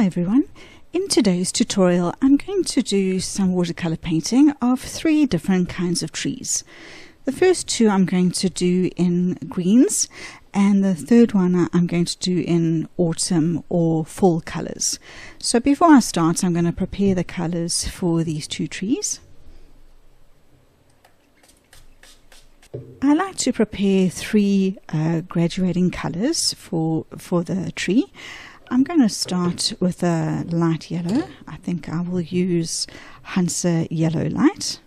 Hi everyone, in today's tutorial I'm going to do some watercolor painting of 3 different kinds of trees. The first 2 I'm going to do in greens, and the third one I'm going to do in autumn or fall colors. So before I start, I'm going to prepare the colors for these 2 trees. I like to prepare 3 graduating colors for the tree. I'm going to start with a light yellow. I think I will use Hansa yellow light.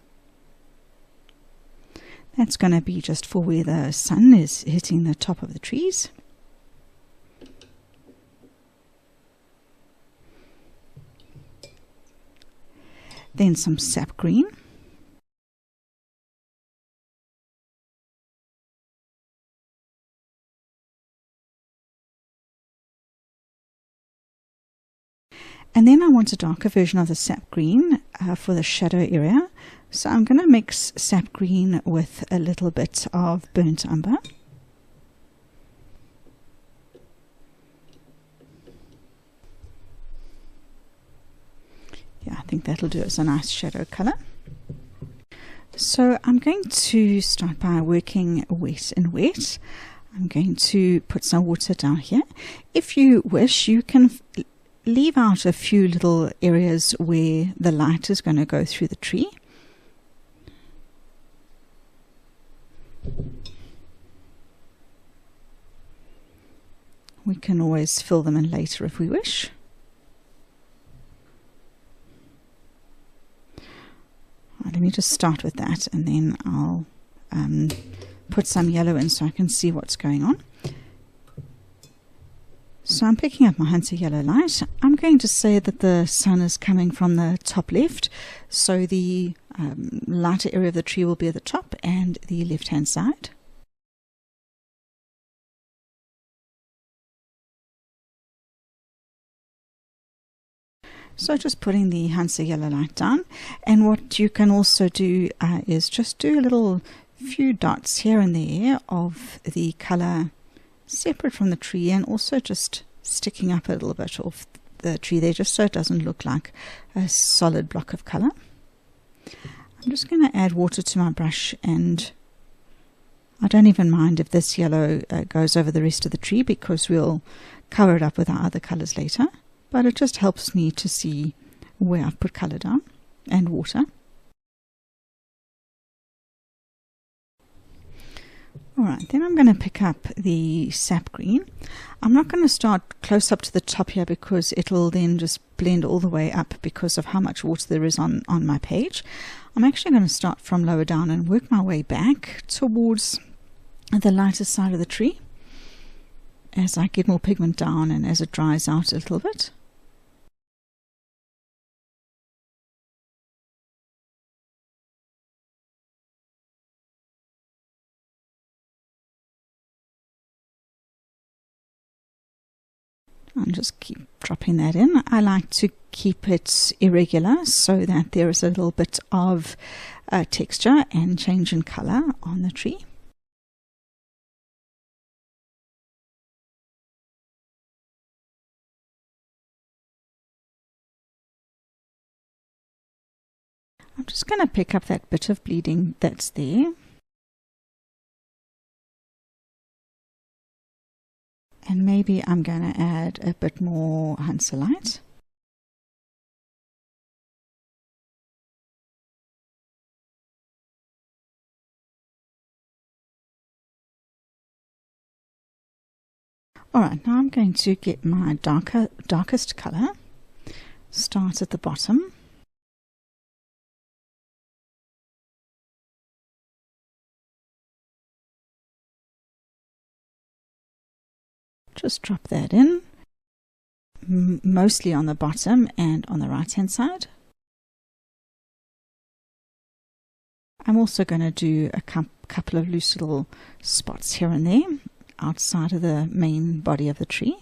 That's going to be just for where the sun is hitting the top of the trees. Then some sap green. And then I want a darker version of the sap green for the shadow area. So I'm going to mix sap green with a little bit of burnt umber. Yeah, I think that'll do as a nice shadow color. So I'm going to start by working wet and wet. I'm going to put some water down here. If you wish, you can leave out a few little areas where the light is going to go through the tree. We can always fill them in later if we wish. Right, let me just start with that, and then I'll put some yellow in so I can see what's going on. So I'm picking up my Hansa yellow light. I'm going to say that the sun is coming from the top left, so the lighter area of the tree will be at the top and the left hand side. So just putting the Hansa yellow light down, and what you can also do is just do a little few dots here and there of the color separate from the tree, and also just sticking up a little bit off the tree there, just so it doesn't look like a solid block of color. I'm just going to add water to my brush, and I don't even mind if this yellow goes over the rest of the tree, because we'll cover it up with our other colors later, but it just helps me to see where I've put color down and water. Alright, then I'm going to pick up the sap green. I'm not going to start close up to the top here, because it'll then just blend all the way up because of how much water there is on my page. I'm actually going to start from lower down and work my way back towards the lighter side of the tree as I get more pigment down and as it dries out a little bit. And just keep dropping that in. I like to keep it irregular so that there is a little bit of texture and change in color on the tree. I'm just going to pick up that bit of bleeding that's there. And maybe I'm going to add a bit more Hansa light. Alright, now I'm going to get my darkest color. Start at the bottom. Just drop that in, mostly on the bottom and on the right hand side. I'm also going to do a couple of loose little spots here and there outside of the main body of the tree.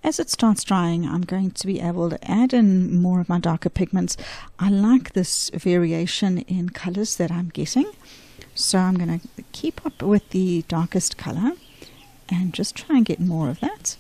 As it starts drying, I'm going to be able to add in more of my darker pigments. I like this variation in colors that I'm getting. So I'm going to keep up with the darkest color and just try and get more of that.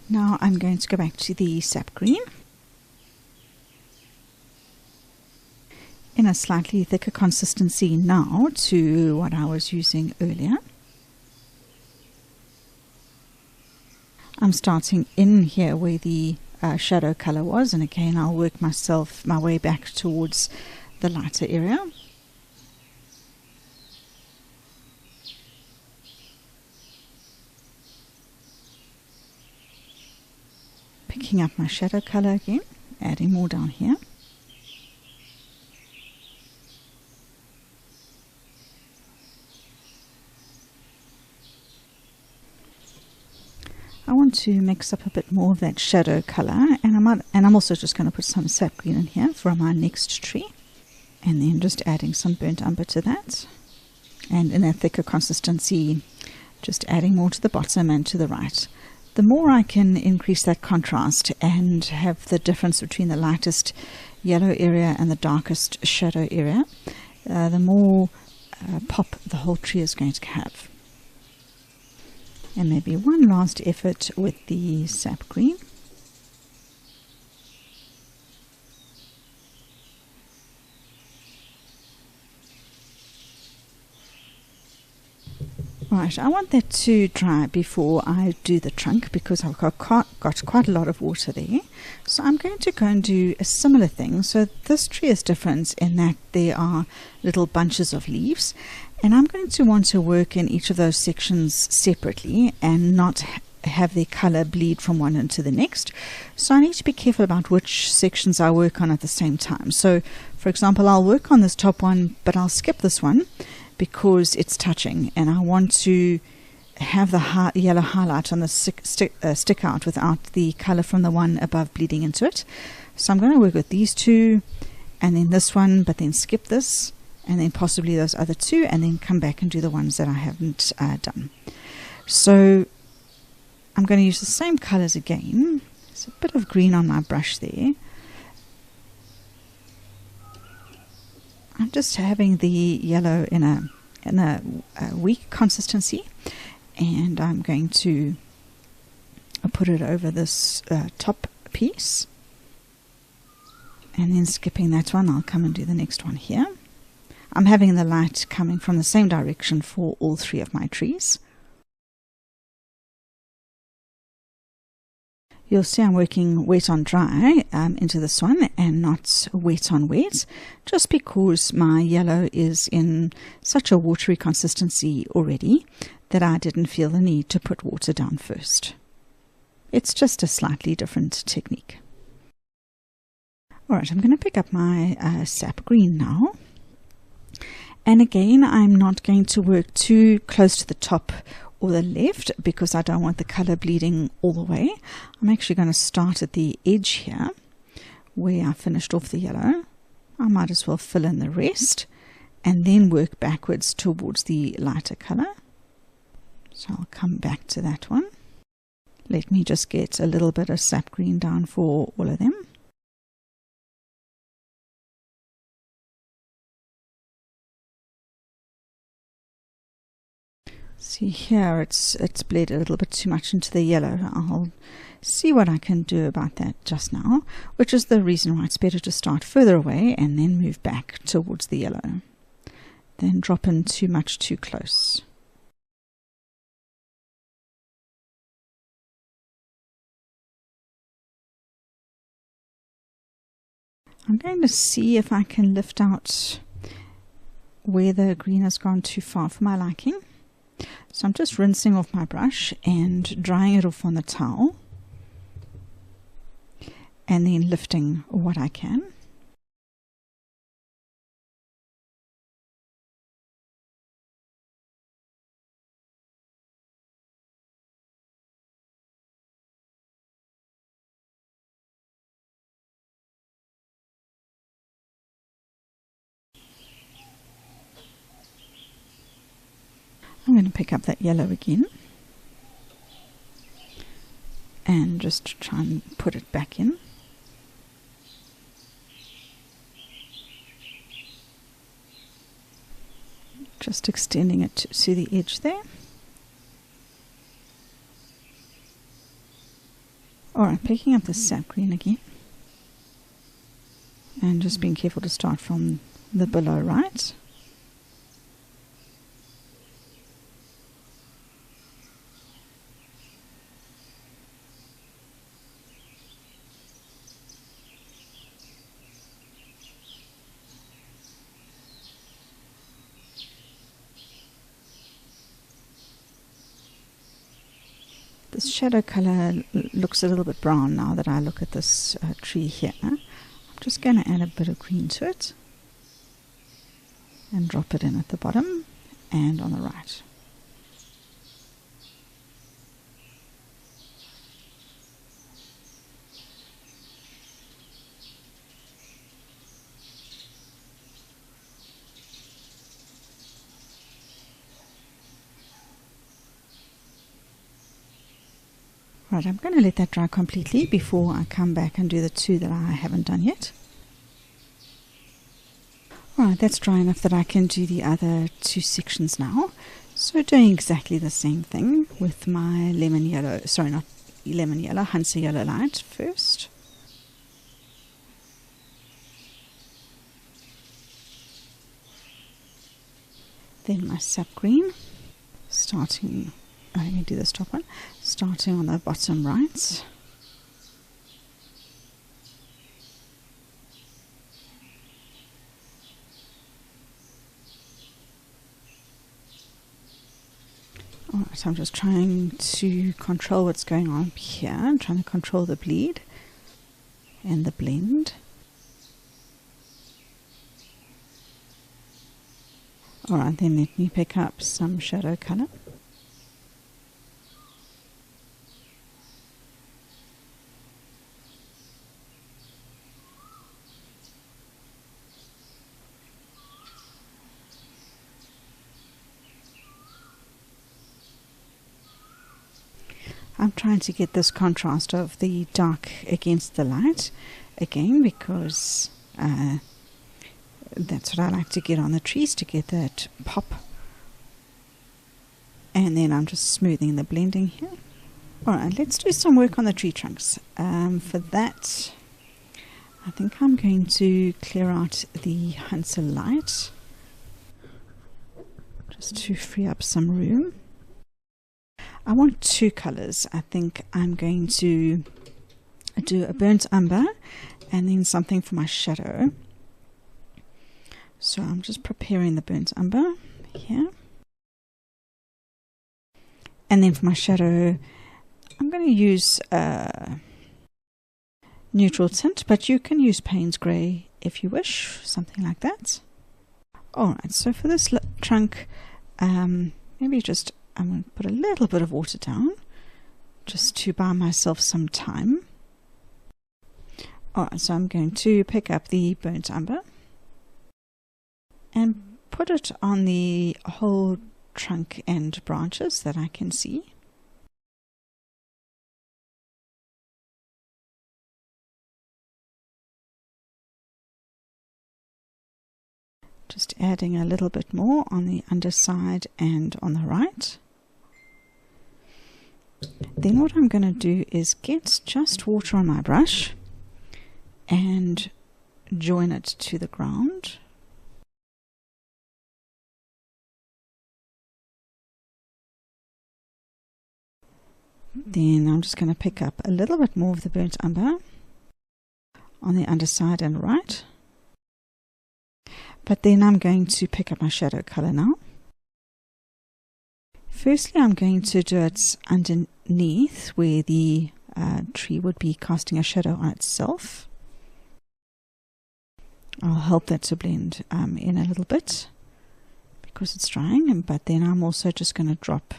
Now I'm going to go back to the Sap Green in a slightly thicker consistency now to what I was using earlier. I'm starting in here where the shadow color was, and again I'll work my way back towards the lighter area. Picking up my shadow color again, adding more down here. I want to mix up a bit more of that shadow color, and I'm also just going to put some sap green in here for my next tree, and then just adding some burnt umber to that, and in a thicker consistency just adding more to the bottom and to the right. The more I can increase that contrast and have the difference between the lightest yellow area and the darkest shadow area, the more pop the whole tree is going to have. And maybe one last effort with the sap green. Right, I want that to dry before I do the trunk because I've got quite a lot of water there. So I'm going to go and do a similar thing. So this tree is different in that there are little bunches of leaves, and I'm going to want to work in each of those sections separately and not have their color bleed from one into the next. So I need to be careful about which sections I work on at the same time. So for example, I'll work on this top one, but I'll skip this one because it's touching, and I want to have the yellow highlight on the stick out without the color from the one above bleeding into it. So I'm going to work with these two and then this one, but then skip this and then possibly those other two, and then come back and do the ones that I haven't done. So I'm going to use the same colors again. There's a bit of green on my brush there. I'm just having the yellow in a weak consistency, and I'm going to put it over this top piece, and then skipping that one, I'll come and do the next one here. I'm having the light coming from the same direction for all three of my trees. You'll see I'm working wet on dry into this one and not wet on wet, just because my yellow is in such a watery consistency already that I didn't feel the need to put water down first. It's just a slightly different technique. Alright, I'm going to pick up my sap green now. And again, I'm not going to work too close to the top or the left because I don't want the color bleeding all the way. I'm actually going to start at the edge here where I finished off the yellow. I might as well fill in the rest and then work backwards towards the lighter color. So I'll come back to that one. Let me just get a little bit of sap green down for all of them. See here, it's bled a little bit too much into the yellow. I'll see what I can do about that just now, which is the reason why it's better to start further away and then move back towards the yellow than drop in too much too close. I'm going to see if I can lift out where the green has gone too far for my liking. So I'm just rinsing off my brush and drying it off on the towel, and then lifting what I can. going to pick up that yellow again and just try and put it back in. Just extending it to the edge there. Alright, picking up the sap green again. And just being careful to start from the below right. This shadow color looks a little bit brown now that I look at this tree here. I'm just going to add a bit of green to it and drop it in at the bottom and on the right. Right, I'm going to let that dry completely before I come back and do the two that I haven't done yet. Alright, that's dry enough that I can do the other two sections now. So doing exactly the same thing with my lemon yellow, sorry not lemon yellow, Hansa yellow light first. Then my sap green, starting... let me do this top one, starting on the bottom right. Alright, so I'm just trying to control what's going on here. I'm trying to control the bleed and the blend. Alright, then let me pick up some shadow color. I'm trying to get this contrast of the dark against the light again, because that's what I like to get on the trees, to get that pop. And then I'm just smoothing the blending here. Alright, let's do some work on the tree trunks. For that, I think I'm going to clear out the Hansa light just to free up some room. I want two colors. I think I'm going to do a burnt umber and then something for my shadow. So I'm just preparing the burnt umber here. And then for my shadow, I'm going to use neutral tint, but you can use Payne's grey if you wish, something like that. Alright, so for this trunk, maybe just I'm going to put a little bit of water down just to buy myself some time. Alright, so I'm going to pick up the burnt umber and put it on the whole trunk and branches that I can see. Just adding a little bit more on the underside and on the right. Then what I'm going to do is get just water on my brush and join it to the ground. Then I'm just going to pick up a little bit more of the burnt umber on the underside and right. But then I'm going to pick up my shadow color now. Firstly, I'm going to do it underneath where the tree would be casting a shadow on itself. I'll help that to blend in a little bit because it's drying, but then I'm also just going to drop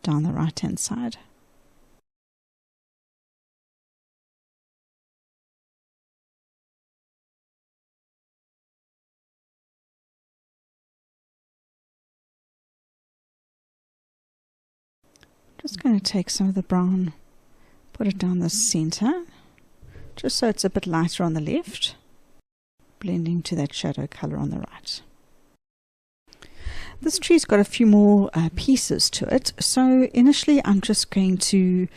down the right hand side. Just going to take some of the brown, put it down the center, just so it's a bit lighter on the left, blending to that shadow color on the right. This tree's got a few more pieces to it, so initially I'm just going to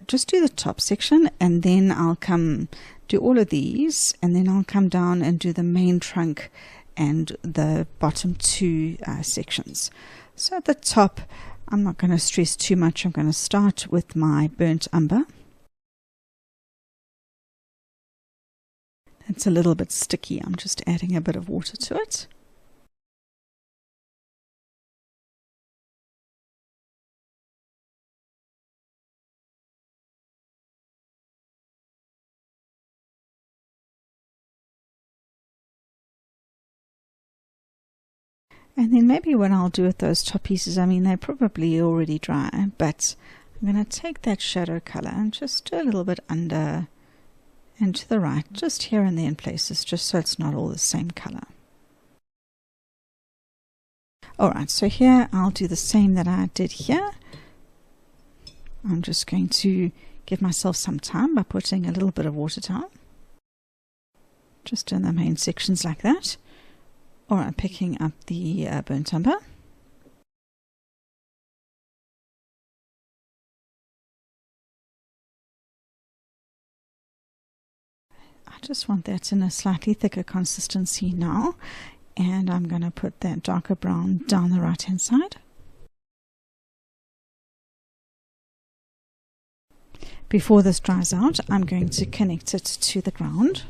just do the top section, and then I'll come do all of these, and then I'll come down and do the main trunk and the bottom two sections. So at the top, I'm not going to stress too much. I'm going to start with my burnt umber. It's a little bit sticky. I'm just adding a bit of water to it. And then maybe what I'll do with those top pieces, I mean, they're probably already dry, but I'm going to take that shadow color and just do a little bit under and to the right, just here and there in places, just so it's not all the same color. Alright, so here I'll do the same that I did here. I'm just going to give myself some time by putting a little bit of water down, just in the main sections like that. Alright, picking up the burnt umber. I just want that in a slightly thicker consistency now, and I'm going to put that darker brown down the right hand side. Before this dries out, I'm going to connect it to the ground.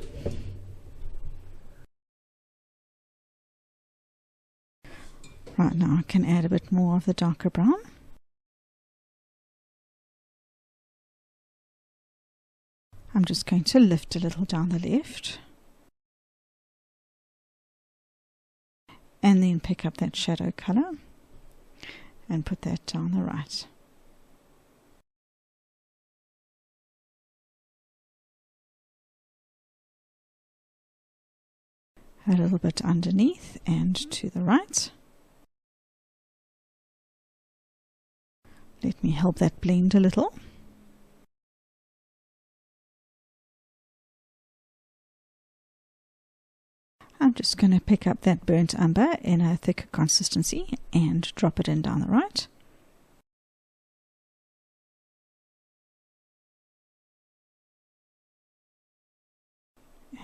Right, now I can add a bit more of the darker brown. I'm just going to lift a little down the left, and then pick up that shadow color and put that down the right. A little bit underneath and to the right. Let me help that blend a little. I'm just going to pick up that burnt umber in a thicker consistency and drop it in down the right.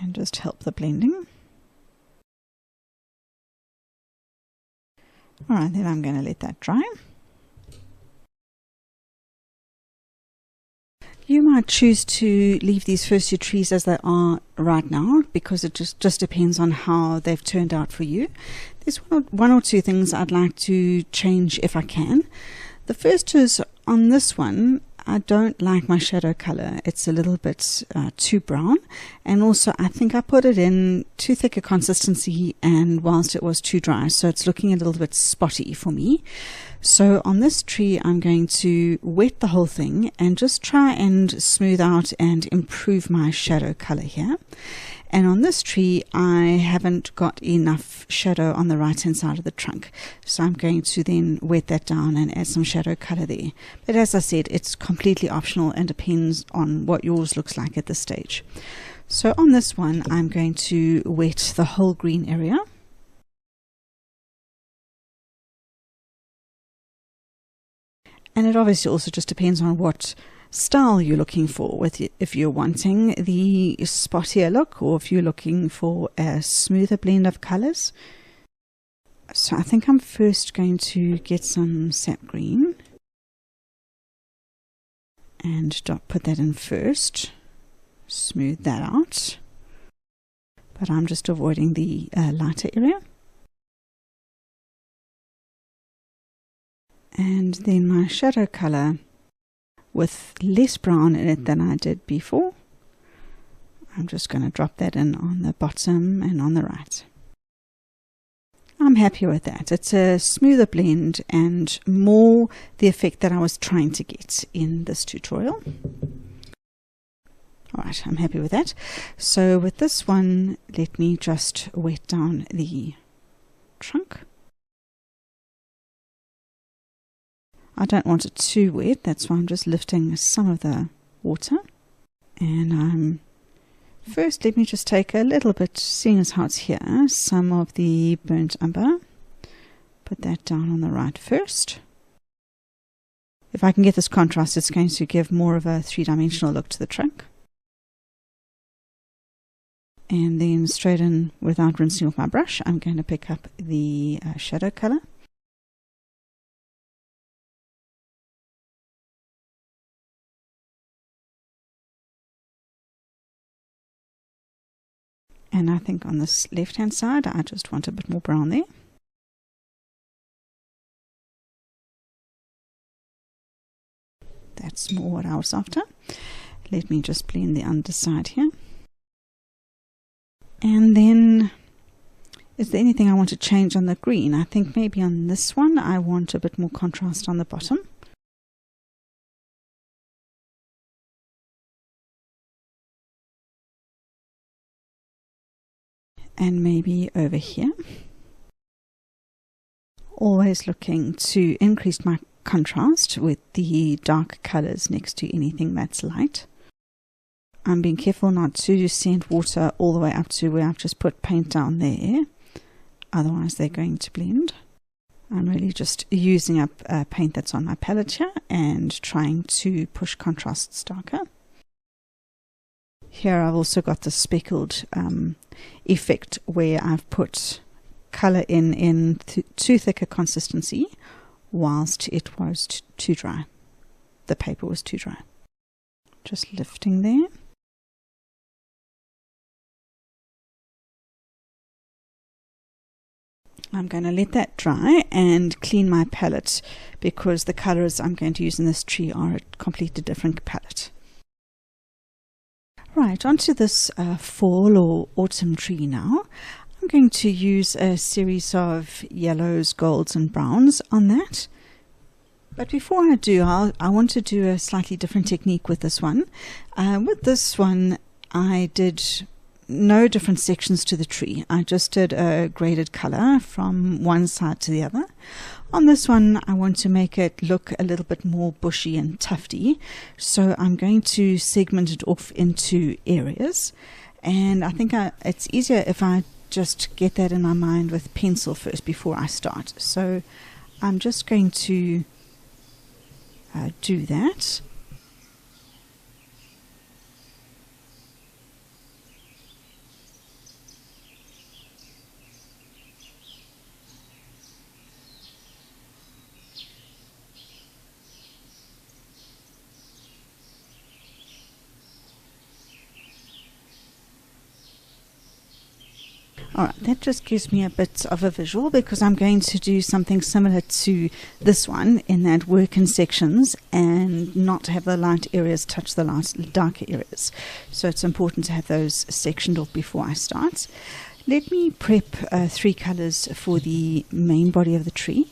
And just help the blending. Alright, then I'm going to let that dry. You might choose to leave these first two trees as they are right now, because it just depends on how they've turned out for you. There's one or two things I'd like to change if I can. The first is on this one, I don't like my shadow color. It's a little bit too brown, and also I think I put it in too thick a consistency, and whilst it was too dry, so it's looking a little bit spotty for me. So on this tree I'm going to wet the whole thing and just try and smooth out and improve my shadow color here. And on this tree I haven't got enough shadow on the right hand side of the trunk, so I'm going to then wet that down and add some shadow color there. But as I said, it's completely optional and depends on what yours looks like at this stage. So on this one I'm going to wet the whole green area. And it obviously also just depends on what style you're looking for, if you're wanting the spottier look or if you're looking for a smoother blend of colors. So I think I'm first going to get some Sap Green and put that in first, smooth that out, but I'm just avoiding the lighter area. And then my shadow color with less brown in it than I did before. I'm just going to drop that in on the bottom and on the right. I'm happy with that. It's a smoother blend and more the effect that I was trying to get in this tutorial. Alright, I'm happy with that. So with this one, let me just wet down the trunk. I don't want it too wet, that's why I'm just lifting some of the water. And first let me just take a little bit, seeing as how it's here, some of the burnt umber. Put that down on the right first. If I can get this contrast, it's going to give more of a three-dimensional look to the trunk. And then straight in, without rinsing off my brush, I'm going to pick up the shadow color. And I think on this left-hand side, I just want a bit more brown there. That's more what I was after. Let me just blend the underside here. And then, is there anything I want to change on the green? I think maybe on this one I want a bit more contrast on the bottom. And maybe over here. Always looking to increase my contrast with the dark colors next to anything that's light. I'm being careful not to send water all the way up to where I've just put paint down there, otherwise they're going to blend. I'm really just using up paint that's on my palette here and trying to push contrasts darker. Here I've also got the speckled effect where I've put color in too thick a consistency whilst it was too dry. The paper was too dry. Just lifting there. I'm going to let that dry and clean my palette because the colors I'm going to use in this tree are a completely different palette. Right, onto this fall or autumn tree now. I'm going to use a series of yellows, golds and browns on that. But before I do, I want to do a slightly different technique with this one. With this one, I did no different sections to the tree. I just did a graded color from one side to the other. On this one, I want to make it look a little bit more bushy and tufty. So I'm going to segment it off into areas. And I think it's easier if I just get that in my mind with pencil first before I start. So I'm just going to do that. Alright, that just gives me a bit of a visual because I'm going to do something similar to this one in that work in sections and not have the light areas touch the darker areas. So it's important to have those sectioned off before I start. Let me prep 3 colors for the main body of the tree.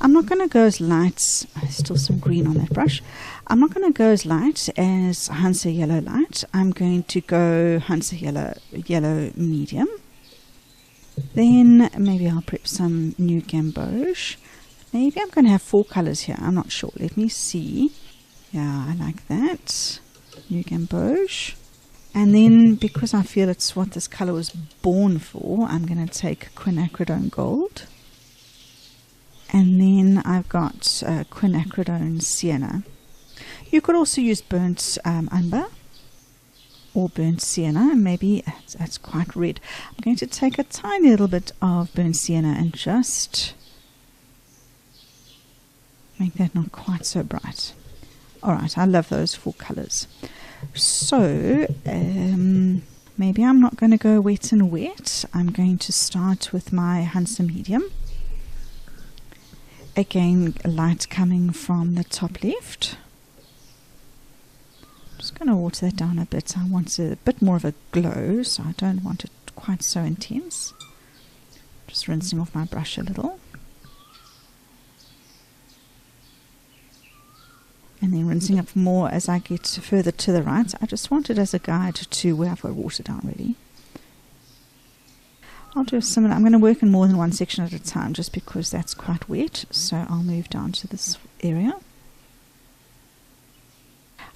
I'm not going to go as light, still some green on that brush. I'm not going to go as light as Hansa Yellow Light. I'm going to go Hansa Yellow Medium. Then maybe I'll prep some new Gamboge. Maybe I'm going to have 4 colors here. I'm not sure. Let me see. Yeah, I like that. New Gamboge. And then because I feel it's what this color was born for, I'm going to take Quinacridone Gold. And then I've got Quinacridone Sienna. You could also use burnt umber or burnt sienna, and maybe that's quite red. I'm going to take a tiny little bit of burnt sienna and just make that not quite so bright. Alright, I love those 4 colors. So maybe I'm not going to go wet and wet. I'm going to start with my Hansa Medium. Again, light coming from the top left. Just going to water that down a bit. I want a bit more of a glow, so I don't want it quite so intense. Just rinsing off my brush a little. And then rinsing up more as I get further to the right. I just want it as a guide to where I've got water down really. I'll do a similar. I'm going to work in more than one section at a time just because that's quite wet. So I'll move down to this area.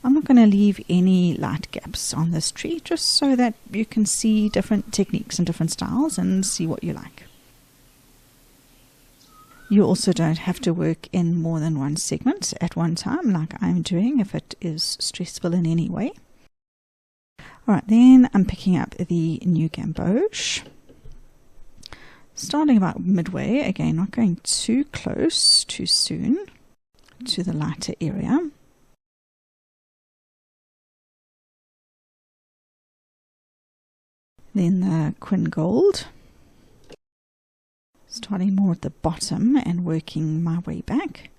I'm not going to leave any light gaps on this tree, just so that you can see different techniques and different styles and see what you like. You also don't have to work in more than one segment at one time, like I'm doing, if it is stressful in any way. Alright, then I'm picking up the new Gamboge. Starting about midway, again, not going too close too soon to the lighter area. Then the Quin Gold, starting more at the bottom and working my way back.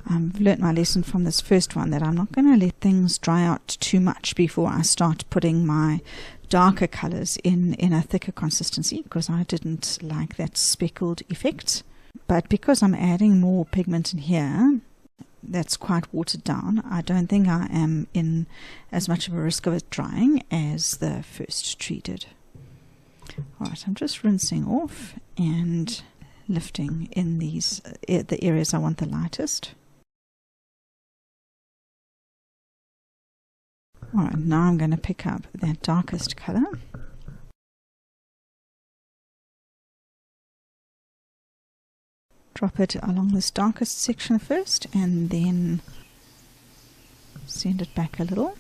I've learnt my lesson from this first one that I'm not going to let things dry out too much before I start putting my darker colours in a thicker consistency, because I didn't like that speckled effect. But because I'm adding more pigment in here that's quite watered down, I don't think I am in as much of a risk of it drying as the first tree did. Alright, I'm just rinsing off and lifting in these the areas I want the lightest. Alright, now I'm going to pick up that darkest colour. Drop it along this darkest section first and then send it back a little.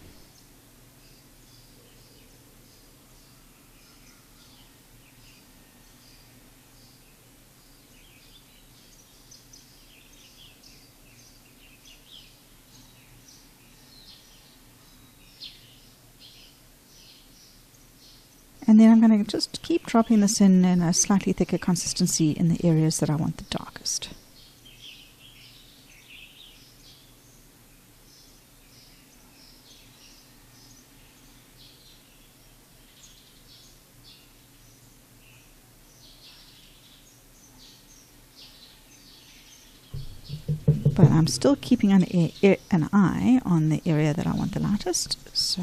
And then I'm going to just keep dropping this in a slightly thicker consistency in the areas that I want the darkest. But I'm still keeping an eye on the area that I want the lightest, so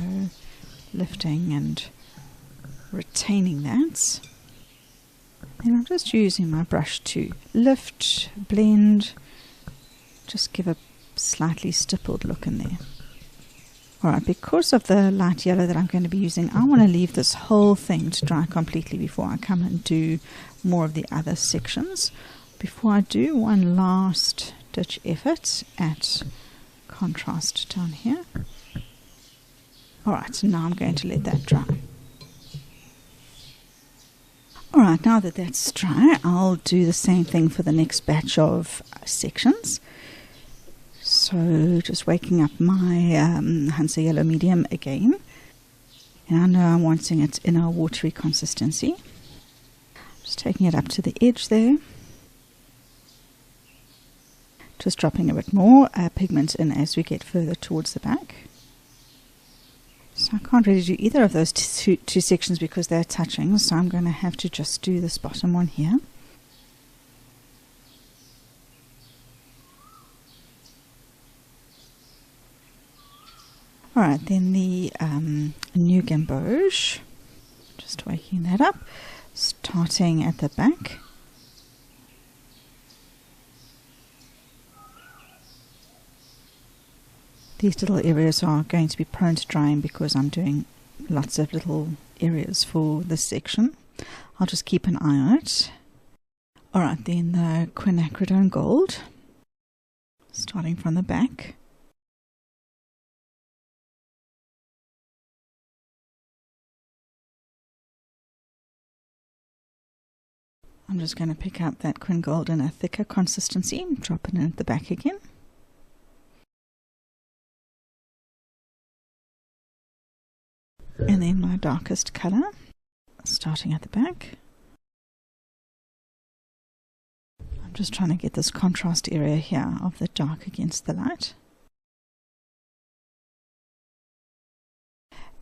lifting and retaining that. And I'm just using my brush to lift, blend, just give a slightly stippled look in there. Alright, because of the light yellow that I'm going to be using, I want to leave this whole thing to dry completely before I come and do more of the other sections. Before I do, one last ditch effort at contrast down here. Alright, so now I'm going to let that dry. Alright, now that that's dry, I'll do the same thing for the next batch of sections. So just waking up my Hansa Yellow Medium again. And I know I'm wanting it in a watery consistency. Just taking it up to the edge there. Just dropping a bit more pigment in as we get further towards the back. So I can't really do either of those two sections because they're touching, so I'm going to have to just do this bottom one here. Alright, then the new Gamboge, just waking that up, starting at the back. These little areas are going to be prone to drying because I'm doing lots of little areas for this section. I'll just keep an eye on it. Alright, then the Quinacridone Gold, starting from the back. I'm just going to pick up that Quin Gold in a thicker consistency, drop it in at the back again. And then my darkest colour, starting at the back. I'm just trying to get this contrast area here of the dark against the light.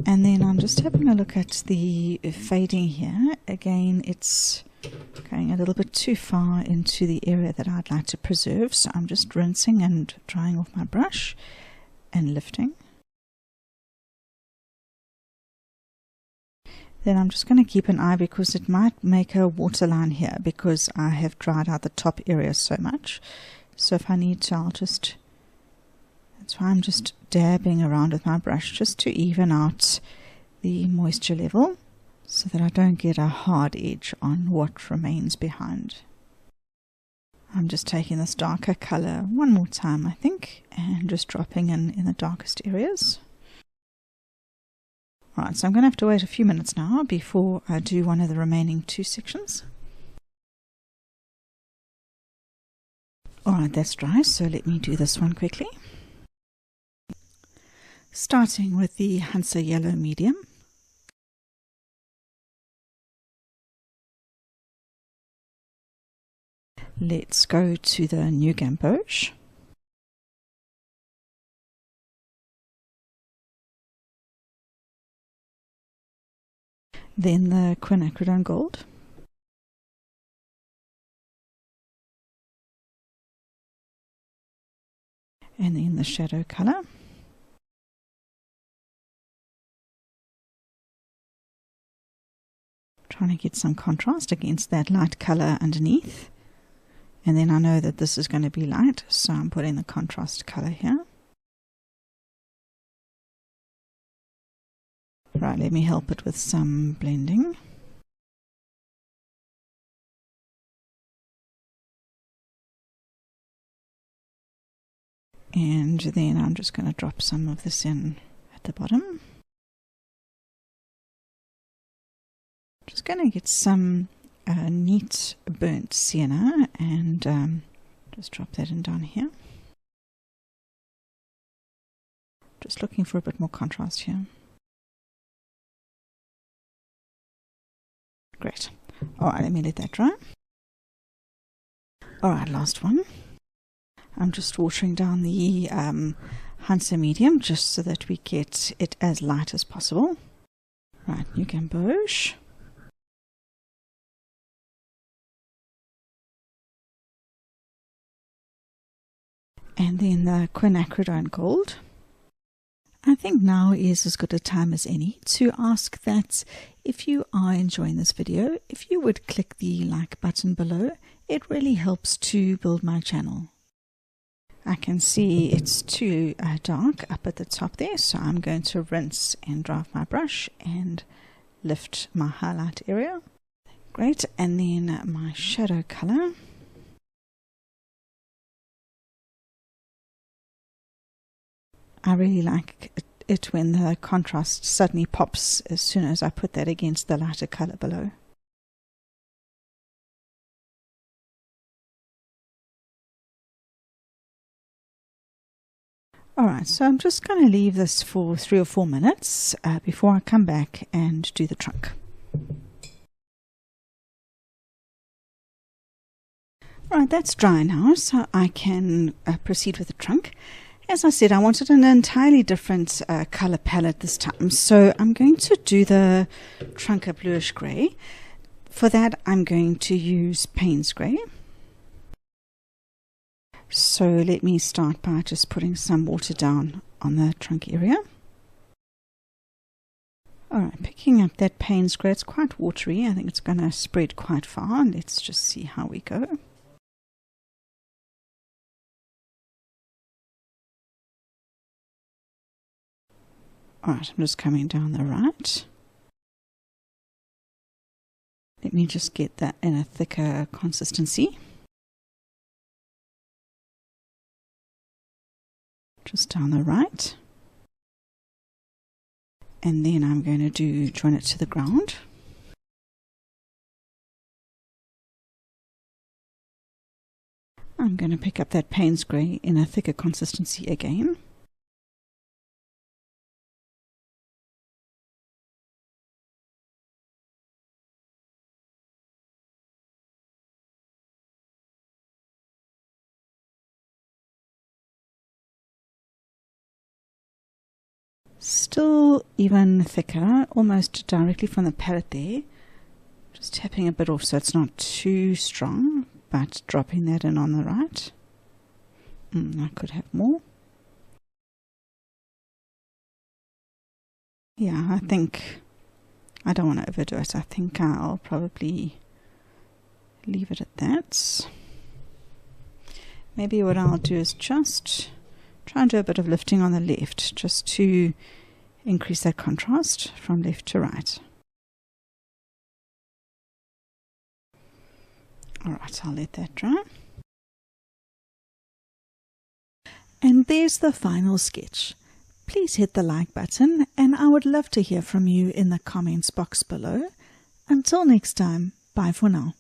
And then I'm just having a look at the fading here. Again, it's going a little bit too far into the area that I'd like to preserve, so I'm just rinsing and drying off my brush and lifting. Then I'm just going to keep an eye because it might make a waterline here because I have dried out the top area so much. So if I need to, I'll just, that's why I'm just dabbing around with my brush just to even out the moisture level so that I don't get a hard edge on what remains behind. I'm just taking this darker color one more time, I think, and just dropping in the darkest areas. Right, so I'm going to have to wait a few minutes now before I do one of the remaining two sections. Alright, that's dry, so let me do this one quickly. Starting with the Hansa yellow medium. Let's go to the new Gamboge. Then the Quinacridone Gold. And then the shadow color. Trying to get some contrast against that light color underneath. And then I know that this is going to be light, so I'm putting the contrast color here. Right, let me help it with some blending. And then I'm just going to drop some of this in at the bottom. Just going to get some neat burnt sienna and just drop that in down here. Just looking for a bit more contrast here. Great. Alright, let me let that dry. Alright, last one. I'm just watering down the Hansa medium just so that we get it as light as possible. Right, new Gamboge. And then the Quinacridone Gold. I think now is as good a time as any to ask that if you are enjoying this video, if you would click the like button below. It really helps to build my channel. I can see it's too dark up at the top there, so I'm going to rinse and dry off my brush and lift my highlight area. Great, and then my shadow color. I really like it when the contrast suddenly pops as soon as I put that against the lighter color below. Alright, so I'm just going to leave this for 3 or 4 minutes before I come back and do the trunk. Alright, that's dry now, so I can proceed with the trunk. As I said, I wanted an entirely different color palette this time, so I'm going to do the trunk a bluish grey. For that, I'm going to use Payne's grey. So let me start by just putting some water down on the trunk area. Alright, picking up that Payne's grey, it's quite watery. I think it's going to spread quite far. Let's just see how we go. Alright, I'm just coming down the right. Let me just get that in a thicker consistency. Just down the right. And then I'm going to join it to the ground. I'm going to pick up that Payne's grey in a thicker consistency again. Still even thicker, almost directly from the palette there. Just tapping a bit off so it's not too strong, but dropping that in on the right. I could have more. Yeah, I think I don't want to overdo it. I think I'll probably leave it at that. Maybe what I'll do is just try and do a bit of lifting on the left, just to increase that contrast from left to right. Alright, I'll let that dry. And there's the final sketch. Please hit the like button, and I would love to hear from you in the comments box below. Until next time, bye for now.